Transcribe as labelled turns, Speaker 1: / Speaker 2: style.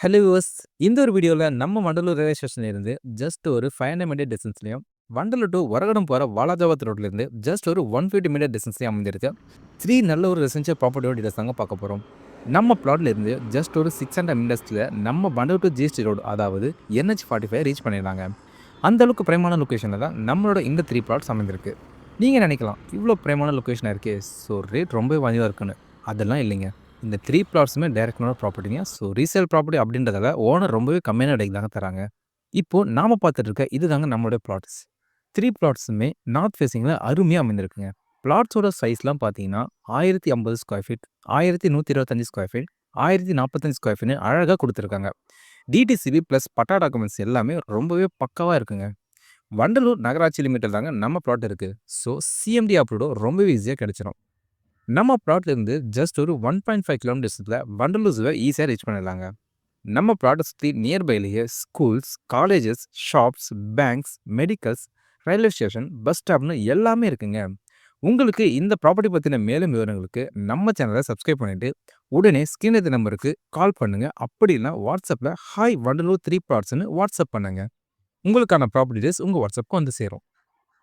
Speaker 1: Hello viewers. இந்த ஒரு வீடியோல நம்ம வண்டலூர் ரயில்வே ஸ்டேஷன்ல இருந்து ஜஸ்ட் ஒரு 500 மீட்டர் டிஸ்டன்ஸ்லயும், வண்டலூர் டூ ஒரகடம் போற வாலாஜாபாத் ரோட்ல இருந்து ஜஸ்ட் ஒரு 150 மீட்டர் டிஸ்டன்ஸ்லயும் அமைஞ்சிருக்கு. 3 நல்ல ஒரு ரெசிடென்ஷியல் ப்ராப்பர்ட்டியோட டீடைல்ஸ் தாங்க பார்க்க போறோம். நம்ம பிளாட்ல இருந்து ஜஸ்ட் ஒரு 600 மீட்டர்ஸ்ல நம்ம வண்டலூர் டூ ஜிஎஸ்டி ரோடு, அதாவது NH45 ரீச் பண்ணிடலாங்க. அந்த அளவுக்கு பிரைமான லொகேஷன்ல தான் நம்மளோட இந்த 3 பிளாட்ஸ் அமைந்திருக்கு. நீங்க நினைக்கலாம், இவ்வளோ பிரைமான லொகேஷனா இருக்கே, ஸோ ரேட் ரொம்ப அதிகமா இருக்குன்னு. அதெல்லாம் இல்லைங்க. இந்த 3 பிளாட்ஸுமே டைரக்ட் ஓனர் ப்ராப்பர்ட்டிங்க. ஸோ ரீசேல் ப்ராப்பர்ட்டி அப்படின்றதால ஓனர் ரொம்பவே கம்மியான விலைக்கு தாங்க தராங்க. இப்போ நாம பார்த்துட்டு இருக்க இதுதாங்க நம்மளுடைய பிளாட்ஸ். 3 பிளாட்ஸுமே நார்த் ஃபேசிங்ல அருமையா அமைந்திருக்குங்க. பிளாட்ஸோட சைஸ்லாம் பார்த்தீங்கன்னா 1050 square feet, 1125 square feet, 1045 square ஃபீட்னு அழகா குடுத்துருக்காங்க. டிடிசிபி பிளஸ் பட்டா டாக்குமெண்ட்ஸ் எல்லாமே ரொம்பவே பக்காவா இருக்குங்க. வண்டலூர் நகராட்சி லிமிட்டில் தாங்க நம்ம பிளாட் இருக்கு. ஸோ சிஎம்டி அப்ரூவோ ரொம்பவே ஈஸியா கிடைச்சிரும். நம்ம ப்ளாட்ல இருந்து ஜஸ்ட் ஒரு 1.5 கிலோமீட்டர் டிஸ்டன்ஸ்ல வண்டலூர் ஜூவை ஈஸியா ரீச் பண்ணிடலாங்க. நம்ம ப்ளாட்டை சுற்றி நியர்பைலேயே schools, colleges, shops, banks, medicals, railway station, bus ஸ்டாப்னு எல்லாமே இருக்குங்க. உங்களுக்கு இந்த ப்ராப்பர்ட்டி பற்றின மேலும் விவரங்களுக்கு நம்ம சேனலை சப்ஸ்கிரைப் பண்ணிட்டு உடனே ஸ்கிரீன் இந்த நம்பருக்கு கால் பண்ணுங்க. அப்படி இல்லைனா வாட்ஸ்அப்பில் ஹாய் வண்டலூர் 3 பிளாட்ஸ்னு வாட்ஸ்அப் பண்ணுங்க. உங்களுக்கான ப்ராப்பர்ட்டி டீடைல்ஸ் உங்கள் வாட்ஸ்அப்புக்கு வந்து சேரும்.